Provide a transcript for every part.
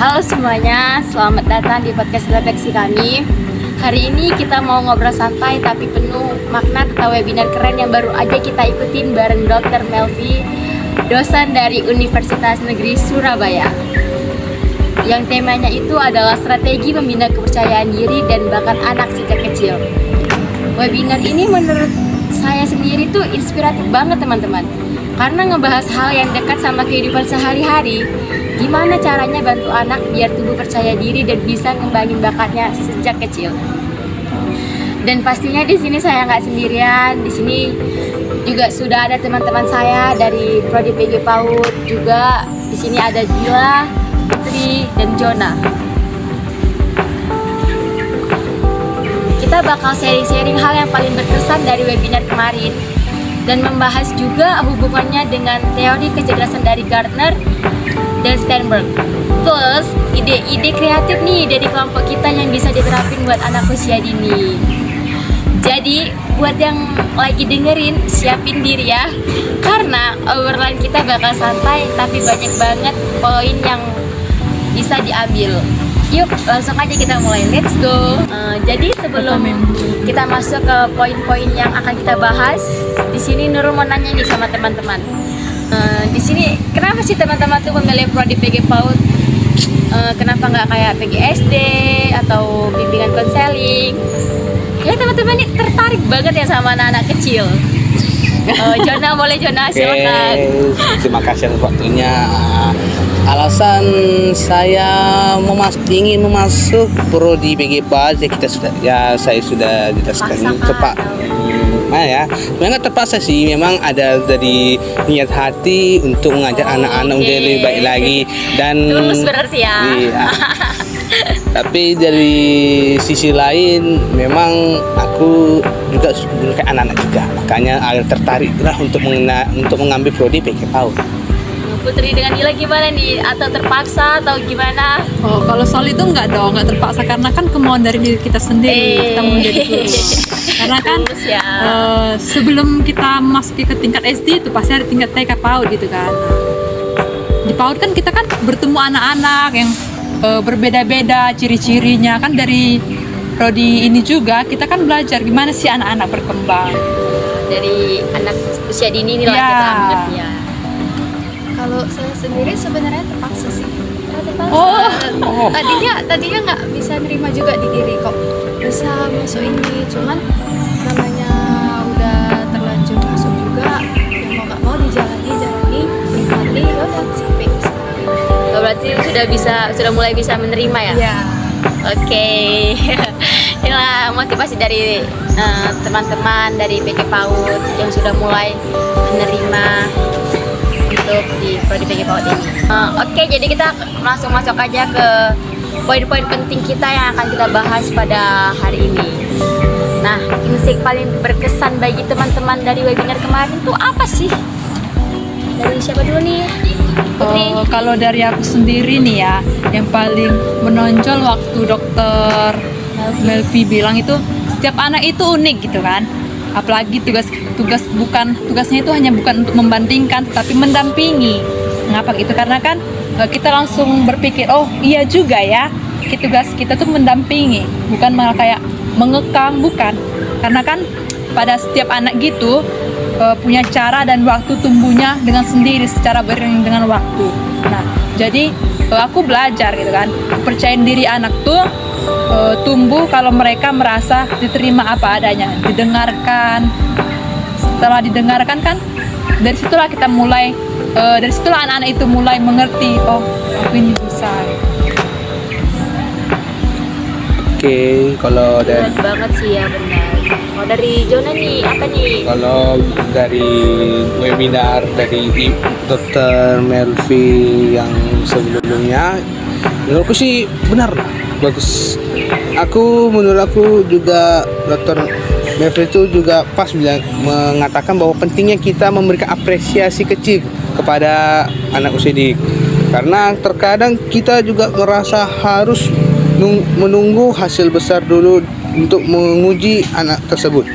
Halo semuanya, selamat datang di podcast refleksi kami. Hari ini kita mau ngobrol santai tapi penuh makna tentang webinar keren yang baru aja kita ikutin bareng Dr. Melvi, dosen dari Universitas Negeri Surabaya. Yang temanya itu adalah strategi membina kepercayaan diri dan bakat anak sejak kecil. Webinar ini menurut saya sendiri tuh inspiratif banget teman-teman, karena ngebahas hal yang dekat sama kehidupan sehari-hari. Gimana caranya bantu anak biar tumbuh percaya diri dan bisa ngembangin bakatnya sejak kecil. Dan pastinya di sini saya nggak sendirian. Di sini juga sudah ada teman-teman saya dari Prodi PG PAUD. Juga di sini ada Gila, Putri, dan Jona. Kita bakal sharing-sharing hal yang paling berkesan dari webinar kemarin dan membahas juga hubungannya dengan teori kecerdasan dari Gardner dan Sternberg, plus ide-ide kreatif nih dari kelompok kita yang bisa diterapin buat anak usia dini. Jadi buat yang lagi dengerin, siapin diri ya, karena obrolan kita bakal santai tapi banyak banget poin yang bisa diambil. Yuk langsung aja kita mulai, let's go. Jadi sebelum kita masuk ke poin-poin yang akan kita bahas, di sini Nurul mau nanya nih sama teman-teman. Di sini kenapa sih teman-teman tuh memilih prodi PG PAUD? Kenapa nggak kayak PGSD atau bimbingan konseling? Ya teman-teman ini tertarik banget ya sama anak-anak kecil. Jona, boleh Jona, silakan. Terima kasih atas waktunya. Alasan saya ingin memasuk prodi PG PAUD saya sudah jelaskan cepat. Ya, memang terpaksa sih, memang ada dari niat hati untuk mengajak anak-anak menjadi lebih baik lagi dan tulus berarti ya. Iya. Tapi dari sisi lain memang aku juga kayak anak-anak juga, makanya agak tertarik lah untuk mengambil prodi PG PAUD. Putri dengan Gila gimana nih? Atau terpaksa atau gimana? Oh, kalau soal itu enggak dong, enggak terpaksa, karena kan kemauan dari diri kita sendiri. Kita mau menjadi guru. Karena kan ya. Sebelum kita masuk ke tingkat SD itu pasti ada tingkat TK PAUD gitu kan. Di PAUD kan kita kan bertemu anak-anak yang berbeda-beda ciri-cirinya kan. Dari prodi ini juga kita kan belajar gimana sih anak-anak berkembang. Dari anak usia dini inilah ya. Kita mengerti ya. Kalau saya sendiri sebenarnya terpaksa sih. Terpaksa. Oh. Tadinya nggak bisa nerima juga di diri kok. Bisa masuk ini, cuman namanya udah terlanjur masuk juga. Ya mau nggak mau dijalani, nikmati, udah sampai kesini. Berarti sudah mulai bisa menerima ya? Iya. Oke. Inilah motivasi dari teman-teman dari PG PAUD yang sudah mulai menerima untuk di prodi PG PAUD ini. Oke, jadi kita langsung masuk aja ke poin-poin penting kita yang akan kita bahas pada hari ini. Nah, insight paling berkesan bagi teman-teman dari webinar kemarin tuh apa sih? Dari siapa dulu nih? Putri? Kalau dari aku sendiri nih ya, yang paling menonjol waktu dokter Melvi bilang itu setiap anak itu unik gitu kan. Apalagi tugasnya itu hanya bukan untuk membandingkan tapi mendampingi. Mengapa gitu? Karena kan kita langsung berpikir, oh iya juga ya, tugas kita tuh mendampingi, bukan malah kayak mengekang, bukan. Karena kan pada setiap anak gitu punya cara dan waktu tumbuhnya dengan sendiri secara beriring dengan waktu. Nah, jadi aku belajar gitu kan, percaya diri anak tuh tumbuh kalau mereka merasa diterima apa adanya, didengarkan. Setelah didengarkan kan, dari situlah kita mulai, dari situlah anak-anak itu mulai mengerti, oh aku ini bisa. Oke, kalau dari Keren banget sih ya, benar. Kalau dari Jona nih, apa nih? Kalau dari webinar dari Dr. Melvi yang sebelumnya, menurutku sih benar, bagus. Menurut aku juga Dr. Melvi itu juga pas mengatakan bahwa pentingnya kita memberikan apresiasi kecil kepada anak usia dini. Karena terkadang kita juga merasa harus menunggu hasil besar dulu untuk menguji anak tersebut.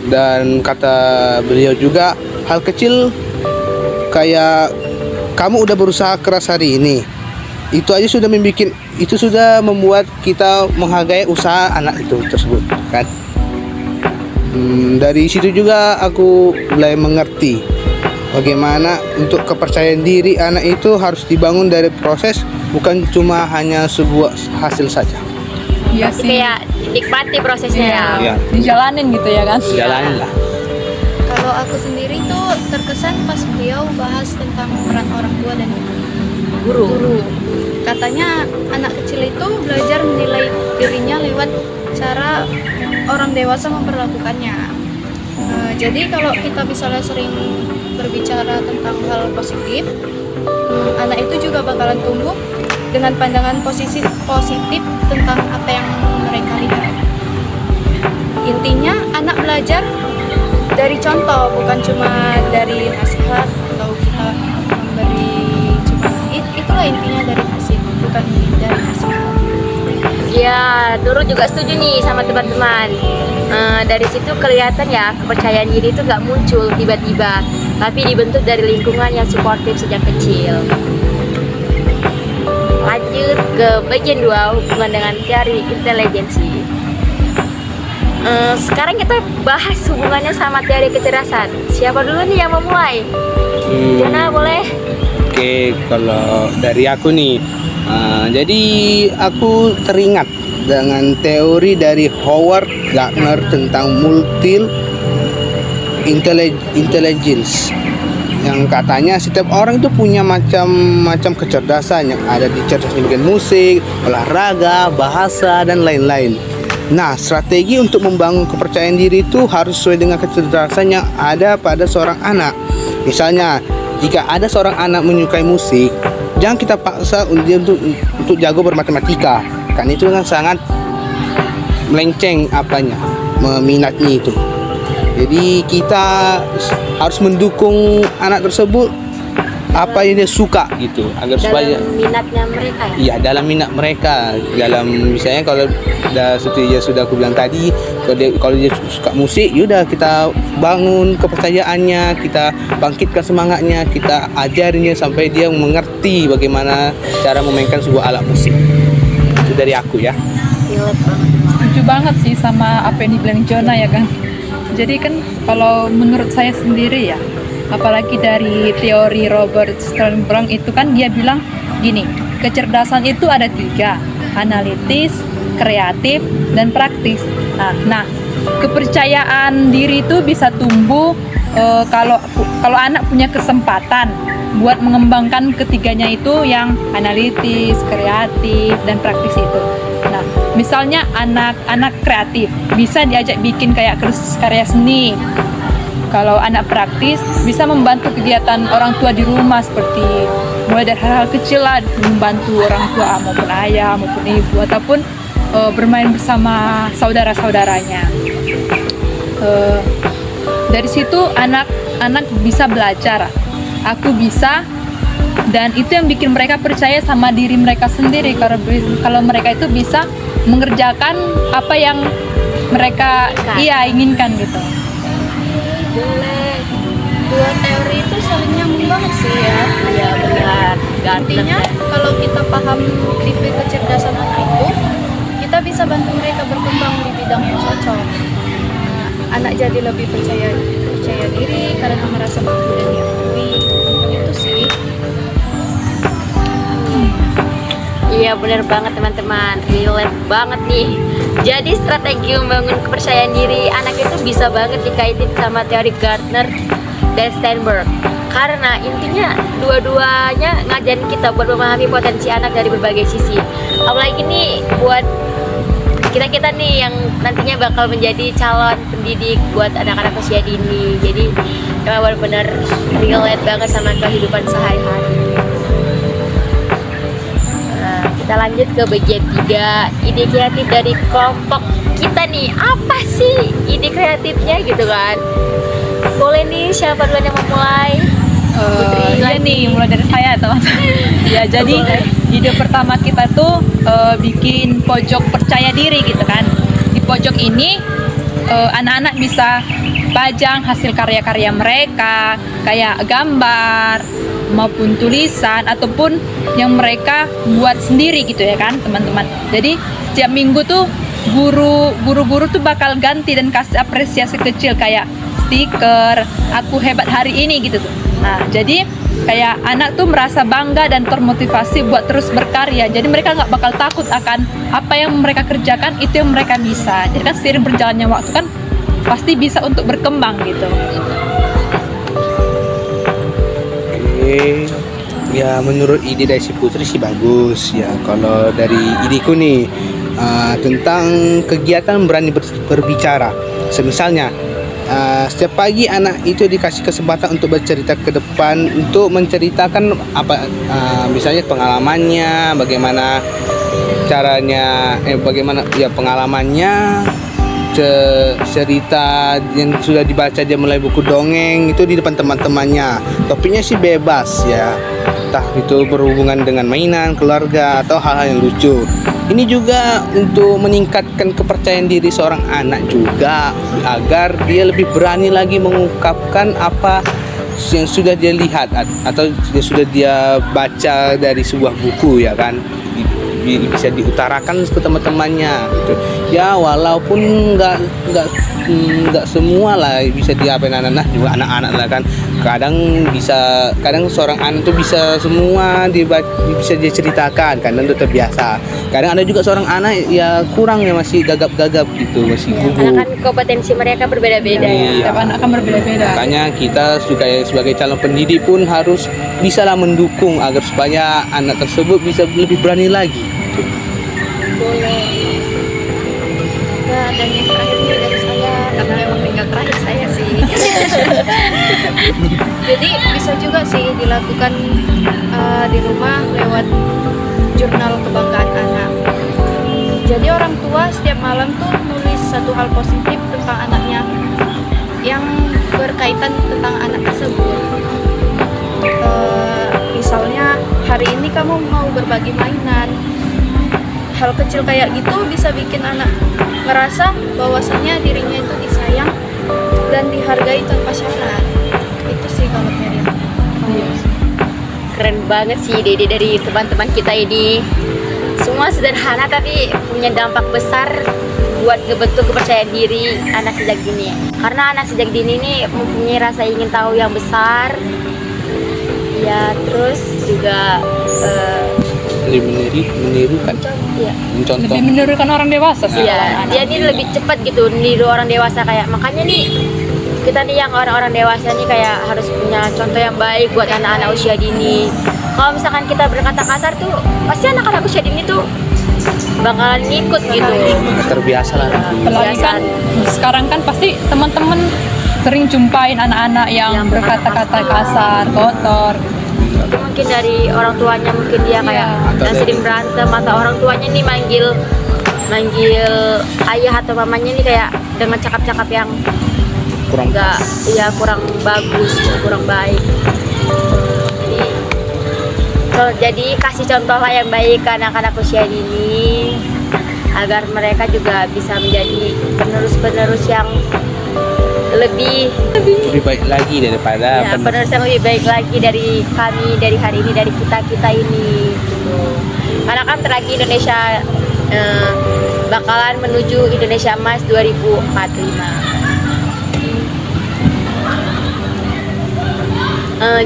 Dan kata beliau juga, hal kecil kayak kamu udah berusaha keras hari ini, itu aja sudah membuat kita menghargai usaha anak itu tersebut kan. Dari situ juga aku mulai mengerti bagaimana untuk kepercayaan diri anak itu harus dibangun dari proses, bukan cuma hanya sebuah hasil saja. Iya Berarti sih. kayak nikmati prosesnya ya. Iya. Dijalanin gitu ya kan. Jalanin lah. Kalau aku sendiri tuh terkesan pas beliau bahas tentang peran orang tua dan guru. Katanya anak kecil itu belajar menilai dirinya lewat cara orang dewasa memperlakukannya. Jadi kalau kita misalnya sering berbicara tentang hal positif, anak itu juga bakalan tumbuh dengan pandangan positif tentang apa yang mereka lihat. Intinya anak belajar dari contoh, bukan cuma dari nasihat atau kita memberi cuma itulah intinya dari nasihat, bukan dari nasihat. Ya, Nurul juga setuju nih sama teman-teman. Dari situ kelihatan ya kepercayaan diri itu nggak muncul tiba-tiba, tapi dibentuk dari lingkungan yang suportif sejak kecil. Lanjut ke bagian 2, hubungan dengan teori intelijensi. Sekarang kita bahas hubungannya sama teori kecerdasan. Siapa dulu nih yang memulai? Jana boleh? Oke, kalau dari aku nih, jadi aku teringat dengan teori dari Howard Gardner tentang multi intelligence, yang katanya setiap orang itu punya macam-macam kecerdasan, yang ada di cerdasnya bagian musik, olahraga, bahasa, dan lain-lain. Nah, strategi untuk membangun kepercayaan diri itu harus sesuai dengan kecerdasan yang ada pada seorang anak. Misalnya, jika ada seorang anak menyukai musik, jangan kita paksa dia untuk jago bermatematika, kan itu kan sangat melenceng minatnya itu. Jadi kita harus mendukung anak tersebut apa yang dia suka gitu, agar supaya Dalam minatnya mereka ya. iya, dalam minat mereka. Dalam misalnya kalau sudah aku bilang tadi, kalau dia suka musik, yaudah kita bangun kepercayaannya, kita bangkitkan semangatnya, kita ajarinnya sampai dia mengerti bagaimana cara memainkan sebuah alat musik. Itu dari aku ya. Relate banget. Setuju banget sih sama apa yang dibilang Jona ya kan. Jadi kan kalau menurut saya sendiri ya, apalagi dari teori Robert Sternberg itu kan dia bilang gini, kecerdasan itu ada 3, analitis, kreatif, dan praktis. Nah, kepercayaan diri itu bisa tumbuh kalau anak punya kesempatan buat mengembangkan ketiganya itu, yang analitis, kreatif, dan praktis itu. Nah, misalnya anak kreatif bisa diajak bikin kayak karya seni. Kalau anak praktis bisa membantu kegiatan orang tua di rumah, seperti mulai dari hal-hal kecil lah, membantu orang tua maupun ayah maupun ibu, ataupun bermain bersama saudara-saudaranya. Dari situ anak bisa belajar, aku bisa, dan itu yang bikin mereka percaya sama diri mereka sendiri. Kalau mereka itu bisa mengerjakan apa yang mereka inginkan gitu. Boleh. Dua teori itu saling nyambung banget sih ya. Iya benar. Intinya kalau kita paham tipe kecerdasan anak itu, kita bisa bantu mereka berkembang di bidang yang cocok. Anak jadi lebih percaya diri karena merasa mampu dan diakui. Itu sih. Iya benar banget teman-teman, relate banget nih. Jadi strategi membangun kepercayaan diri anak itu bisa banget dikaitin sama teori Gardner dan Sternberg. Karena intinya dua-duanya ngajarin kita buat memahami potensi anak dari berbagai sisi. Apalagi nih buat kita nih yang nantinya bakal menjadi calon pendidik buat anak-anak usia dini. Jadi memang benar-benar relate banget sama kehidupan sehari-hari. Kita lanjut ke bagian 3, ide kreatif dari kelompok kita nih. Apa sih ide kreatifnya gitu kan? Boleh nih, siapa duluan yang memulai? Iya nih, mulai dari saya teman-teman. Ya, jadi ide pertama kita tuh bikin pojok percaya diri gitu kan. Di pojok ini anak-anak bisa pajang hasil karya-karya mereka, kayak gambar, maupun tulisan ataupun yang mereka buat sendiri gitu ya kan teman-teman. Jadi setiap minggu tuh guru-guru tuh bakal ganti dan kasih apresiasi kecil kayak stiker, aku hebat hari ini gitu tuh. Nah, jadi kayak anak tuh merasa bangga dan termotivasi buat terus berkarya. Jadi mereka nggak bakal takut akan apa yang mereka kerjakan, itu yang mereka bisa. Jadi kan seiring berjalannya waktu kan pasti bisa untuk berkembang gitu. Oke. Ya menurut ide dari si Putri sih bagus ya. Kalau dari ideku nih tentang kegiatan berani berbicara. Semisalnya setiap pagi anak itu dikasih kesempatan untuk bercerita ke depan, untuk menceritakan apa misalnya pengalamannya, bagaimana caranya, bagaimana ya pengalamannya, cerita yang sudah dibaca dia mulai buku dongeng itu di depan teman-temannya. Topiknya sih bebas ya, entah itu berhubungan dengan mainan, keluarga atau hal-hal yang lucu. Ini juga untuk meningkatkan kepercayaan diri seorang anak juga, agar dia lebih berani lagi mengungkapkan apa yang sudah dia lihat atau yang sudah dia baca dari sebuah buku ya kan, bisa diutarakan ke teman-temannya gitu. Ya walaupun nggak semua lah bisa diapain anak-anak juga, anak-anak lah kan kadang seorang anak tuh bisa semua bisa dia ceritakan, kadang tuh terbiasa. Kadang ada juga seorang anak ya kurang ya, masih gagap-gagap gitu, masih gugup. Karena kan kompetensi mereka berbeda-beda. Iya. Setiap anak kan berbeda-beda. Makanya kita juga sebagai calon pendidik pun harus bisalah mendukung agar supaya anak tersebut bisa lebih berani lagi. Boleh. Ya, dan yang terakhir ini dari saya, karena memang tinggal terakhir saya sih. Jadi bisa juga sih dilakukan di rumah lewat jurnal kebanggaan anak. Jadi orang tua setiap malam tuh nulis satu hal positif tentang anaknya yang berkaitan tentang anak tersebut. Misalnya hari ini kamu mau berbagi mainan. Hal kecil kayak gitu bisa bikin anak ngerasa bahwasannya dirinya itu disayang dan dihargai tanpa syarat. Itu sih kalau dari aku. Keren banget sih ide dari teman-teman kita ini. Semua sederhana tapi punya dampak besar buat ngebentuk kepercayaan diri anak sejak dini. Karena anak sejak dini ini mempunyai rasa ingin tahu yang besar. Ya, terus juga Lebih menirukan, ya, mencontoh. Lebih menirukan orang dewasa sih. iya, dia ini lebih cepat gitu niru orang dewasa, kayak makanya nih kita nih yang orang-orang dewasa nih kayak harus punya contoh yang baik buat anak-anak usia dini. Kalau misalkan kita berkata kasar tuh pasti anak-anak usia dini tuh bakalan ngikut gitu. Terbiasa lah nanti. Apalagi kan sekarang kan pasti teman-teman sering jumpain anak-anak yang berkata-kata kasar, kotor. Itu mungkin dari orang tuanya, mungkin dia kayak Atau yang sering berantem, atau orang tuanya nih manggil ayah atau mamanya nih kayak dengan cakap-cakap yang Kurang kurang bagus, kurang baik. Jadi kasih contoh lah yang baik ke anak-anak usia dini agar mereka juga bisa menjadi penerus-penerus yang lebih baik lagi daripada ya, penerus yang lebih baik lagi dari kami, dari hari ini, dari kita ini gitu. Karena kan lagi Indonesia bakalan menuju Indonesia Emas 2045.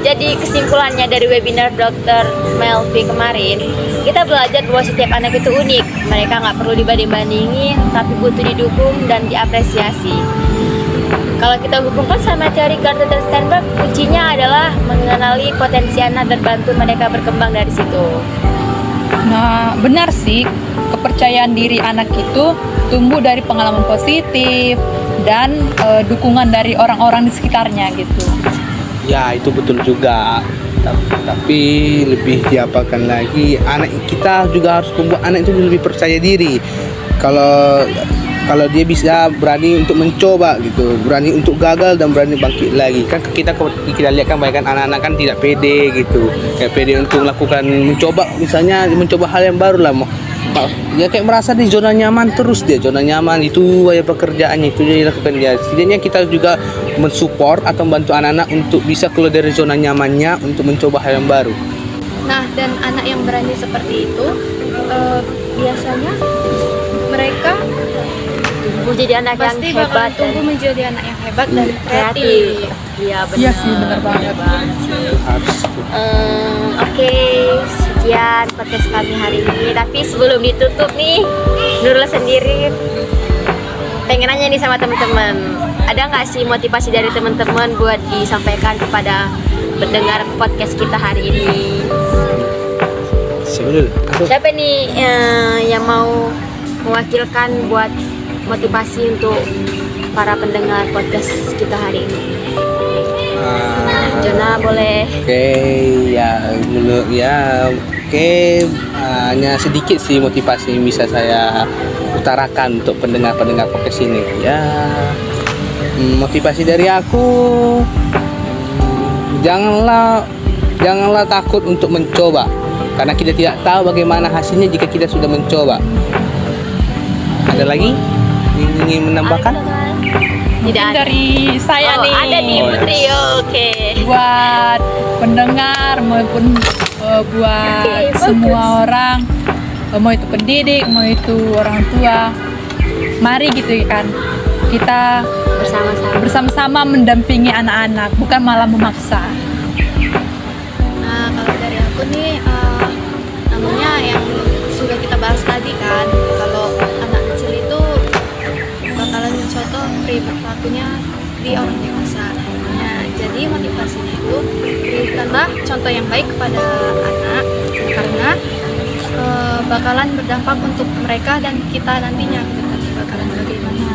Jadi kesimpulannya dari webinar Dr. Melvi kemarin, kita belajar bahwa setiap anak itu unik. Mereka nggak perlu dibanding-bandingin, tapi butuh didukung dan diapresiasi. Kalau kita hubungkan sama teori Gardner dan Sternberg, kuncinya adalah mengenali potensi anak dan bantu mereka berkembang dari situ. Nah, benar sih, kepercayaan diri anak itu tumbuh dari pengalaman positif dan dukungan dari orang-orang di sekitarnya gitu. ya itu betul juga. Tapi lebih diapakan lagi, anak kita juga harus membuat anak itu lebih percaya diri. Kalau dia bisa berani untuk mencoba gitu, berani untuk gagal dan berani bangkit lagi. Kan kita lihat kan banyak anak-anak kan tidak pede gitu, kayak pede untuk melakukan mencoba, misalnya mencoba hal yang baru lah, dia kayak merasa di zona nyaman terus, dia zona nyaman itu ya pekerjaannya, itu dia lakukan dia. Setidaknya kita juga mensupport atau membantu anak-anak untuk bisa keluar dari zona nyamannya untuk mencoba hal yang baru. Nah, dan anak yang berani seperti itu biasanya mereka Tumbuh jadi anak yang pasti hebat bakalan dan tumbuh menjadi anak yang hebat dan kreatif. kreatif. Iya benar. Iya sih, benar banget. Harus Oke, sekian podcast kami hari ini. Tapi sebelum ditutup nih, Nurul sendiri pengen nanya nih sama teman-teman. Ada nggak sih motivasi dari teman-teman buat disampaikan kepada pendengar podcast kita hari ini? sebelum aku Siapa nih yang mau mewakilkan buat motivasi untuk para pendengar podcast kita hari ini? Jona boleh. Oke, ya menurut hanya sedikit sih motivasi yang bisa saya utarakan untuk pendengar-pendengar podcast ini. Ya, motivasi dari aku, janganlah takut untuk mencoba, karena kita tidak tahu bagaimana hasilnya jika kita sudah mencoba. Ada lagi yang ingin menambahkan? Tidak ada. Dari saya Oh, nih. ada nih Oh, Putri. Oke. Buat pendengar maupun buat Oke, semua orang, mau itu pendidik, mau itu orang tua, mari gitu kan, kita bersama-sama mendampingi anak-anak, bukan malah memaksa. Nah, kalau dari aku nih, namanya yang sudah kita bahas tadi kan, kalau anak kecil itu bakalan mencontoh perilakunya di orang dewasa. Nah, jadi motivasinya itu berikanlah contoh yang baik kepada anak, karena bakalan berdampak untuk mereka dan kita nantinya bakalan bagaimana.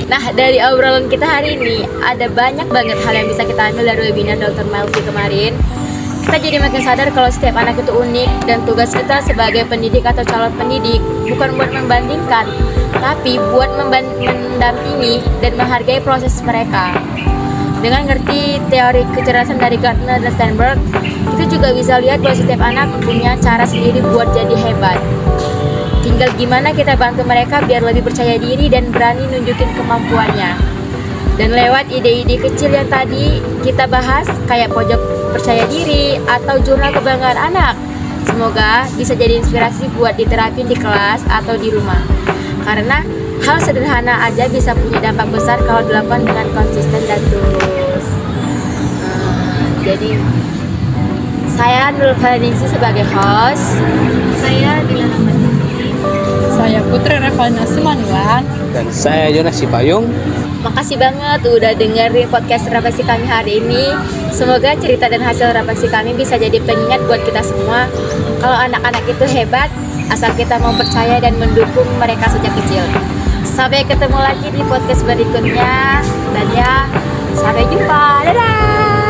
Nah, dari obrolan kita hari ini ada banyak banget hal yang bisa kita ambil dari webinar Dr. Melvi kemarin. Kita jadi makin sadar kalau setiap anak itu unik, dan tugas kita sebagai pendidik atau calon pendidik bukan buat membandingkan, tapi buat mendampingi dan menghargai proses mereka. Dengan ngerti teori kecerdasan dari Gardner dan Steinberg, kita juga bisa lihat bahwa setiap anak punya cara sendiri buat jadi hebat. Tinggal gimana kita bantu mereka biar lebih percaya diri dan berani nunjukin kemampuannya. Dan lewat ide-ide kecil yang tadi kita bahas, kayak pojok percaya diri atau jurnal kebanggaan anak, semoga bisa jadi inspirasi buat diterapin di kelas atau di rumah. Karena hal sederhana aja bisa punya dampak besar kalau dilakukan dengan konsisten dan tulus. Jadi saya Nurul Fariningsi sebagai host. Saya Dilan Amadini. Saya Putri Revalina Simanulan. Dan saya Jonas Sipayung. Makasih banget udah dengerin podcast refleksi kami hari ini. Semoga cerita dan hasil refleksi kami bisa jadi pengingat buat kita semua kalau anak-anak itu hebat asal kita mau percaya dan mendukung mereka sejak kecil. Sampai ketemu lagi di podcast berikutnya, dan ya sampai jumpa. Dadah.